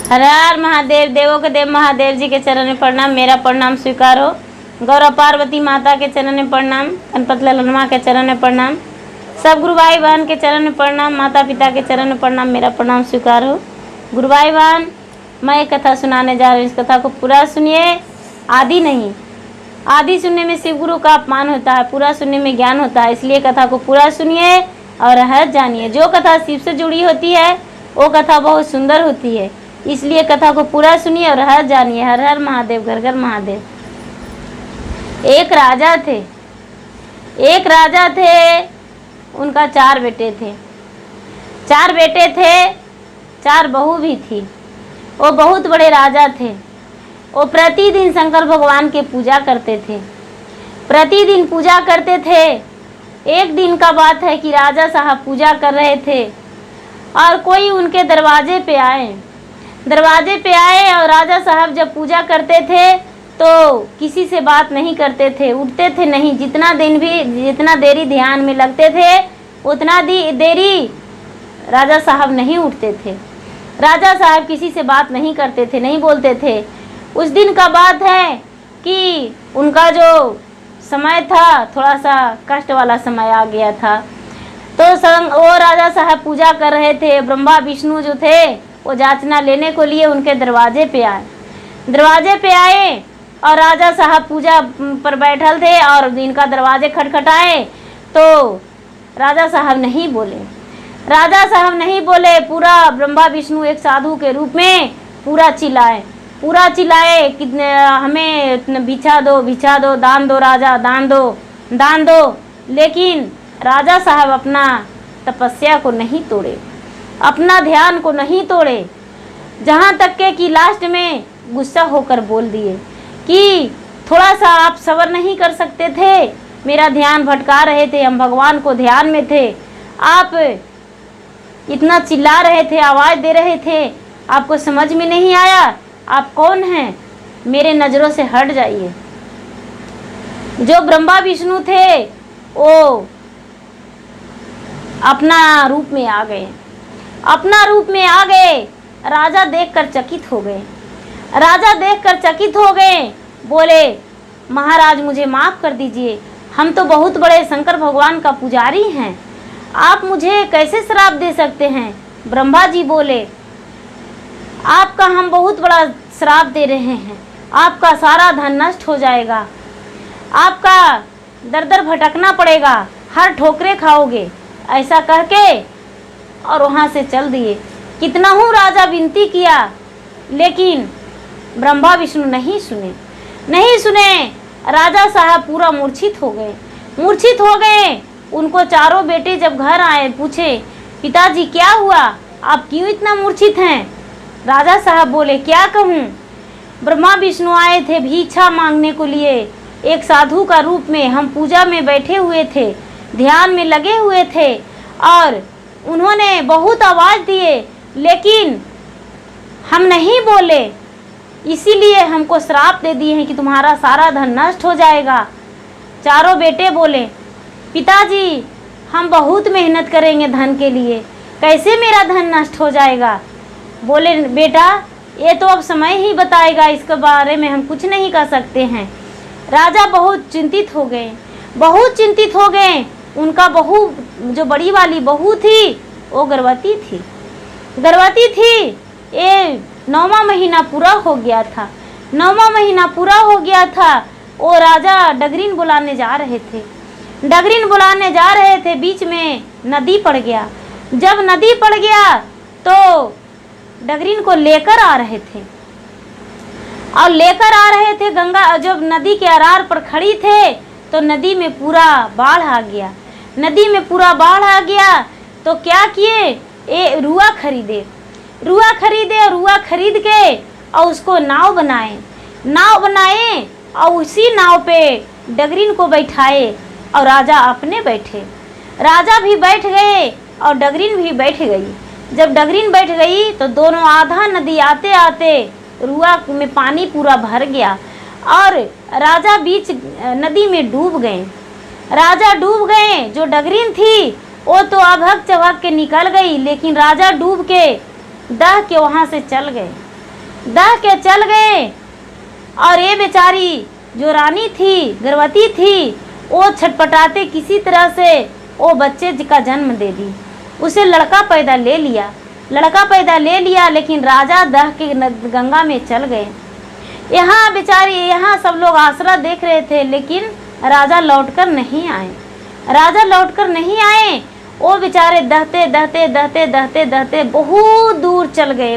हर हर महादेव। देवों के देव महादेव जी के चरण में प्रणाम। मेरा प्रणाम स्वीकार हो। गौरव पार्वती माता के चरण में प्रणाम। गणपत ललनमा के चरण में प्रणाम। सब गुरु भाई बहन के चरण में प्रणाम। माता पिता के चरण में प्रणाम। मेरा प्रणाम स्वीकार हो। गुरु भाई बहन, मैं एक कथा सुनाने जा रही हूँ। इस कथा को पूरा सुनिए, आदि नहीं। आदि सुनने में शिव गुरु का अपमान होता है, पूरा सुनने में ज्ञान होता है। इसलिए कथा को पूरा सुनिए और रहस्य जानिए। जो कथा शिव से जुड़ी होती है वो कथा बहुत सुंदर होती है। इसलिए कथा को पूरा सुनिए और रहस्य जानिए। हर हर महादेव, घर घर महादेव। एक राजा थे। उनका 4 बेटे थे। 4 बेटे थे, 4 बहू भी थी। वो बहुत बड़े राजा थे। वो प्रतिदिन शंकर भगवान के पूजा करते थे। प्रतिदिन पूजा करते थे। एक दिन का बात है कि राजा साहब पूजा कर रहे थे और कोई उनके दरवाजे पे आए। और राजा साहब जब पूजा करते थे तो किसी से बात नहीं करते थे, उठते थे नहीं। जितना देरी ध्यान में लगते थे उतना देरी राजा साहब नहीं उठते थे। राजा साहब किसी से बात नहीं करते थे, नहीं बोलते थे। उस दिन का बात है कि उनका जो समय था थोड़ा सा कष्ट वाला समय आ गया था। तो वो राजा साहब पूजा कर रहे थे। ब्रह्मा विष्णु जो थे वो याचना लेने को लिए उनके दरवाजे पे आए और राजा साहब पूजा पर बैठल थे और इनका दरवाजे खटखटाए तो राजा साहब नहीं बोले। पूरा ब्रह्मा विष्णु एक साधु के रूप में पूरा चिल्लाए कि हमें भिक्षा दो, दान दो राजा, दान दो। लेकिन राजा साहब अपना तपस्या को नहीं तोड़े, अपना ध्यान को नहीं तोड़े। जहाँ तक के कि लास्ट में गुस्सा होकर बोल दिए कि थोड़ा सा आप सब्र नहीं कर सकते थे? मेरा ध्यान भटका रहे थे, हम भगवान को ध्यान में थे। आप इतना चिल्ला रहे थे, आवाज़ दे रहे थे, आपको समझ में नहीं आया आप कौन हैं? मेरे नज़रों से हट जाइए। जो ब्रह्मा विष्णु थे वो अपना रूप में आ गए। राजा देखकर चकित हो गए। बोले, महाराज मुझे माफ़ कर दीजिए, हम तो बहुत बड़े शंकर भगवान का पुजारी हैं, आप मुझे कैसे श्राप दे सकते हैं? ब्रह्मा जी बोले, आपका हम बहुत बड़ा श्राप दे रहे हैं, आपका सारा धन नष्ट हो जाएगा, आपका दर दर भटकना पड़ेगा, हर ठोकरे खाओगे। ऐसा करके और वहाँ से चल दिए। कितना हूँ राजा विनती किया लेकिन ब्रह्मा विष्णु नहीं सुने। राजा साहब पूरा मूर्छित हो गए। उनको 4 बेटे जब घर आए पूछे, पिताजी क्या हुआ, आप क्यों इतना मूर्छित हैं? राजा साहब बोले, क्या कहूँ, ब्रह्मा विष्णु आए थे भिक्षा मांगने को लिए एक साधु का रूप में। हम पूजा में बैठे हुए थे, ध्यान में लगे हुए थे और उन्होंने बहुत आवाज़ दिए लेकिन हम नहीं बोले, इसीलिए हमको श्राप दे दिए हैं कि तुम्हारा सारा धन नष्ट हो जाएगा। 4 बेटे बोले, पिताजी हम बहुत मेहनत करेंगे धन के लिए, कैसे मेरा धन नष्ट हो जाएगा? बोले, बेटा ये तो अब समय ही बताएगा, इसके बारे में हम कुछ नहीं कर सकते हैं। राजा बहुत चिंतित हो गए। उनका बहू, जो बड़ी वाली बहू थी वो गर्भवती थी। ये 9वां महीना पूरा हो गया था। वो राजा डगरीन बुलाने जा रहे थे। बीच में नदी पड़ गया। जब नदी पड़ गया तो डगरीन को लेकर आ रहे थे गंगा। जब नदी के अरार पर खड़ी थे तो नदी में पूरा बाढ़ आ गया। तो क्या किए, रुआ खरीदे और रुआ खरीद के और उसको नाव बनाए और उसी नाव पे डगरीन को बैठाए और राजा अपने बैठे। राजा भी बैठ गए और डगरीन भी बैठ गई। जब डगरीन बैठ गई तो दोनों आधा नदी आते आते रुआ में पानी पूरा भर गया और राजा बीच नदी में डूब गए। जो डगरीन थी वो तो अभग चभग के निकल गई, लेकिन राजा डूब के दह के वहाँ से चल गए। दह के चल गए। और ये बेचारी जो रानी थी, गर्भवती थी, वो छटपटाते किसी तरह से वो बच्चे का जन्म दे दी। उसे लड़का पैदा ले लिया, लेकिन राजा दह के गंगा में चल गए। यहाँ सब लोग आसरा देख रहे थे, लेकिन राजा लौटकर नहीं आए। वो बेचारे दहते बहुत दूर चल गए,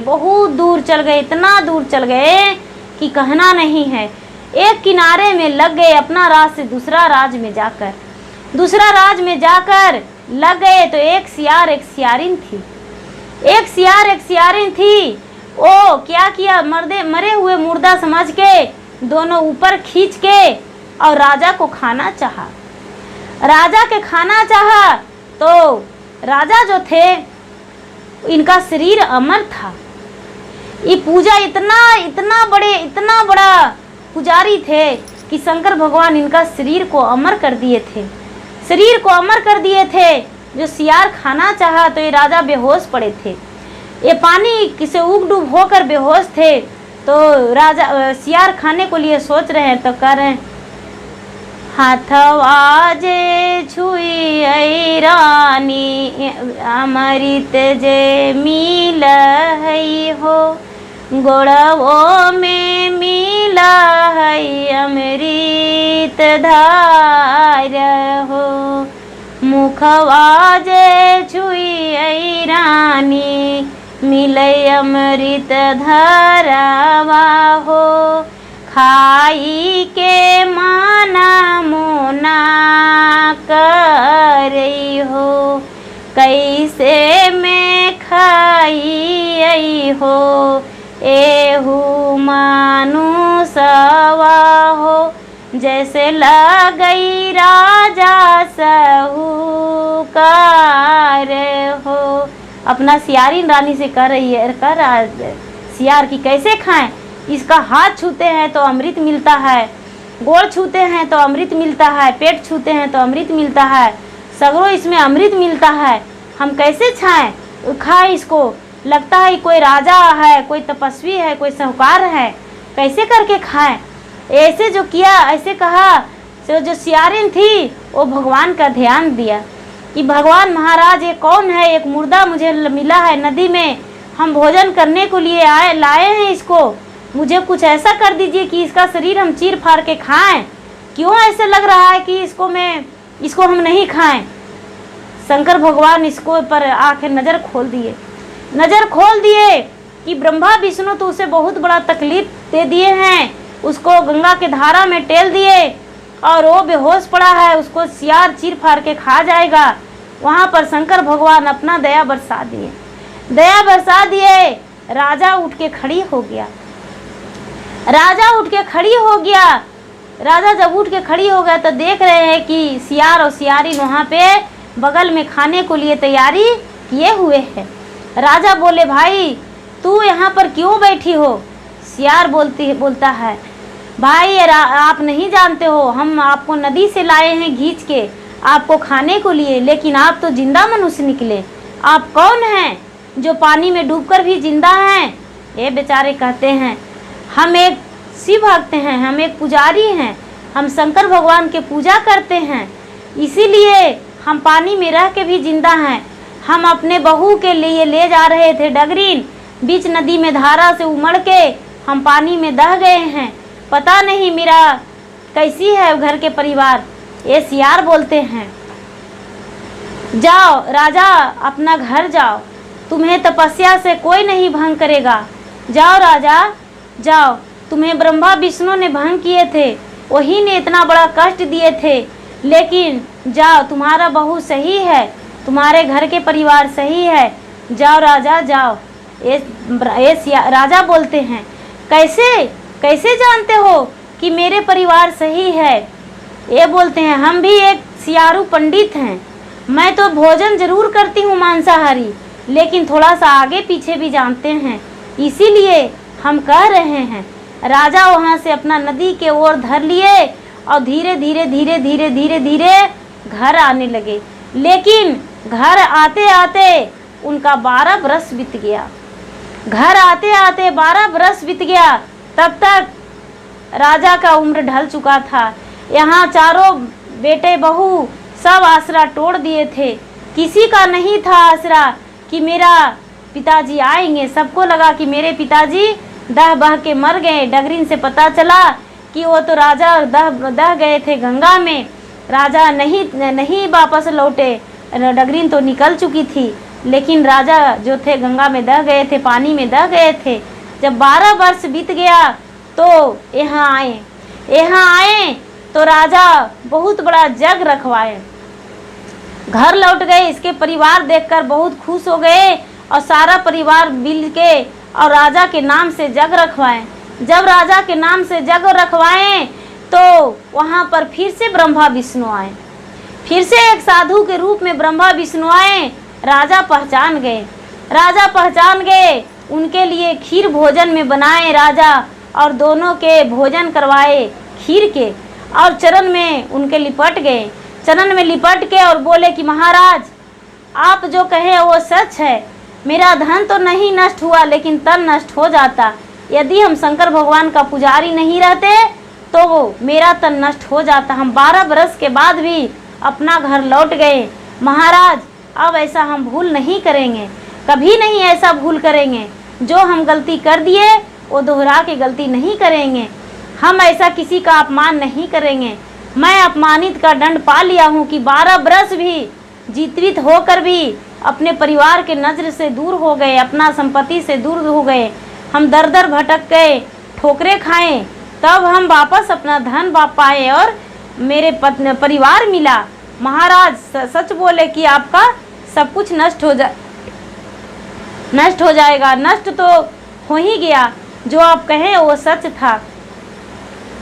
इतना दूर चल गए कि कहना नहीं है। एक किनारे में लग गए, अपना राज से दूसरा राज में जाकर लग गए। तो एक सियार एक सियारिन थी। वो क्या किया, मरे हुए मुर्दा समझ के दोनों ऊपर खींच के और राजा को खाना चाहा। तो राजा जो थे, इनका शरीर अमर था। ये पूजा इतना बड़ा पुजारी थे कि शंकर भगवान इनका शरीर को अमर कर दिए थे। जो सियार खाना चाहा तो ये राजा बेहोश पड़े थे। ये पानी से उग डूब होकर बेहोश थे। तो राजा सियार खाने को लिए सोच रहे हैं, तो कह रहे हैं, हाथवा जे छुई रानी अमृत जे मिल है हो, गोड़वो में मिल है अमृत धार हो। मुखवा जे छुई रानी मिले अमृत धरवा हो, खाई के माना मोना करई हो, कैसे में खाई हो, एहू मानुसवा हो, जैसे लगई राजा सहूकार हो। अपना सियारिन रानी से कह रही है, सियार की कैसे खाएं, इसका हाथ छूते हैं तो अमृत मिलता है, गोड़ छूते हैं तो अमृत मिलता है, पेट छूते हैं तो अमृत मिलता है, सगरों इसमें अमृत मिलता है, हम कैसे खाएं इसको। लगता है कोई राजा है, कोई तपस्वी है, कोई साहूकार है, कैसे करके खाएं। ऐसे जो किया, ऐसे कहा। तो जो सियारिन थी वो भगवान का ध्यान दिया कि भगवान महाराज ये कौन है, एक मुर्दा मुझे मिला है नदी में, हम भोजन करने को लिए लाए हैं इसको, मुझे कुछ ऐसा कर दीजिए कि इसका शरीर हम चीर फाड़ के खाएं। क्यों ऐसे लग रहा है कि इसको हम नहीं खाएं। शंकर भगवान इसको पर आखिर नज़र खोल दिए कि ब्रह्मा विष्णु तो उसे बहुत बड़ा तकलीफ दे दिए हैं, उसको गंगा के धारा में टेल दिए और वो बेहोश पड़ा है, उसको सियार चीर फाड़ के खा जाएगा। वहाँ पर शंकर भगवान अपना दया बरसा दिए। राजा उठ के खड़ी हो गया। राजा जब उठ के खड़ी हो गया तो देख रहे हैं कि सियार और सियारिन वहाँ पे बगल में खाने को लिए तैयारी किए हुए हैं। राजा बोले, भाई तू यहाँ पर क्यों बैठी हो। सियार बोलता है, भाई आप नहीं जानते हो, हम आपको नदी से लाए हैं खींच के आपको खाने को लिए, लेकिन आप तो जिंदा मनुष्य निकले। आप कौन हैं जो पानी में डूबकर भी जिंदा हैं। ये बेचारे कहते हैं, हम एक शिव भक्त हैं, हम एक पुजारी हैं, हम शंकर भगवान के पूजा करते हैं, इसीलिए हम पानी में रह के भी जिंदा हैं। हम अपने बहू के लिए ले जा रहे थे डगरीन, बीच नदी में धारा से उमड़ के हम पानी में दह गए हैं, पता नहीं मेरा कैसी है घर के परिवार। ये सियार बोलते हैं, जाओ राजा अपना घर जाओ, तुम्हें तपस्या से कोई नहीं भंग करेगा। जाओ राजा जाओ, तुम्हें ब्रह्मा विष्णु ने भंग किए थे, वही ने इतना बड़ा कष्ट दिए थे, लेकिन जाओ तुम्हारा बहू सही है, तुम्हारे घर के परिवार सही है, जाओ राजा जाओ। राजा बोलते हैं, कैसे जानते हो कि मेरे परिवार सही है। ये बोलते हैं, हम भी एक सियारू पंडित हैं, मैं तो भोजन जरूर करती हूँ मांसाहारी, लेकिन थोड़ा सा आगे पीछे भी जानते हैं, इसीलिए हम कह रहे हैं। राजा वहाँ से अपना नदी के ओर धर लिए और धीरे धीरे घर आने लगे, लेकिन घर आते आते उनका 12 बरस बीत गया। घर आते आते 12 बरस बीत गया। तब तक राजा का उम्र ढल चुका था। यहाँ चारों बेटे बहू सब आसरा तोड़ दिए थे। किसी का नहीं था आसरा कि मेरा पिताजी आएंगे। सबको लगा कि मेरे पिताजी दह बह के मर गए। डगरीन से पता चला कि वो तो राजा दह गए थे गंगा में। राजा नहीं वापस लौटे। डगरीन तो निकल चुकी थी, लेकिन राजा जो थे गंगा में दह गए थे, पानी में दह गए थे। जब 12 वर्ष बीत गया तो यहाँ आए तो राजा बहुत बड़ा जग रखवाए। घर लौट गए। इसके परिवार देखकर बहुत खुश हो गए और सारा परिवार मिल के और राजा के नाम से जग रखवाए। जब राजा के नाम से जग रखवाए तो वहाँ पर फिर से ब्रह्मा विष्णु आए। फिर से एक साधु के रूप में ब्रह्मा विष्णु आए। राजा पहचान गए। उनके लिए खीर भोजन में बनाए राजा, और दोनों के भोजन करवाए खीर के, और चरण में उनके लिपट गए। चरण में लिपट के और बोले कि महाराज, आप जो कहे वो सच है। मेरा धन तो नहीं नष्ट हुआ, लेकिन तन नष्ट हो जाता। यदि हम शंकर भगवान का पुजारी नहीं रहते तो वो मेरा तन नष्ट हो जाता। हम 12 बरस के बाद भी अपना घर लौट गए। महाराज, अब ऐसा हम भूल नहीं करेंगे, कभी नहीं ऐसा भूल करेंगे। जो हम गलती कर दिए वो दोहरा के गलती नहीं करेंगे। हम ऐसा किसी का अपमान नहीं करेंगे। मैं अपमानित का दंड पा लिया हूँ कि 12 बरस भी जीवित होकर भी अपने परिवार के नजर से दूर हो गए, अपना संपत्ति से दूर हो गए। हम दर दर भटक गए, ठोकरे खाए, तब हम वापस अपना धन पा पाए और मेरे परिवार मिला। महाराज, सच बोले कि आपका सब कुछ नष्ट हो जाएगा। नष्ट तो हो ही गया। जो आप कहें वो सच था।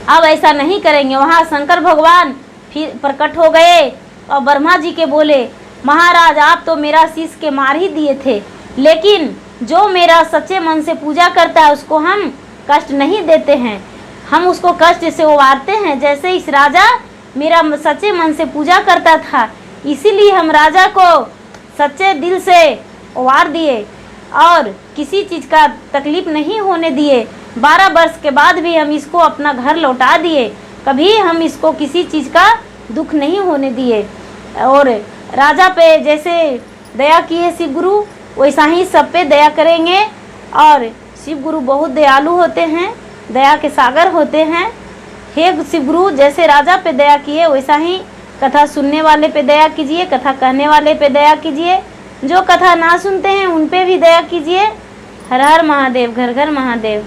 अब ऐसा नहीं करेंगे। वहाँ शंकर भगवान फिर प्रकट हो गए और ब्रह्मा जी के बोले, महाराज, आप तो मेरा शीश के मार ही दिए थे, लेकिन जो मेरा सच्चे मन से पूजा करता है उसको हम कष्ट नहीं देते हैं। हम उसको कष्ट से उबारते हैं। जैसे इस राजा मेरा सच्चे मन से पूजा करता था, इसीलिए हम राजा को सच्चे दिल से उबार दिए और किसी चीज़ का तकलीफ नहीं होने दिए। 12 वर्ष के बाद भी हम इसको अपना घर लौटा दिए। कभी हम इसको किसी चीज़ का दुख नहीं होने दिए। और राजा पे जैसे दया की है शिव गुरु, वैसा ही सब पे दया करेंगे। और शिव गुरु बहुत दयालु होते हैं, दया के सागर होते हैं। हे शिव गुरु, जैसे राजा पे दया किए वैसा ही कथा सुनने वाले पे दया कीजिए, कथा कहने वाले पे दया कीजिए। जो कथा ना सुनते हैं उन पे भी दया कीजिए। हर हर महादेव, घर घर महादेव।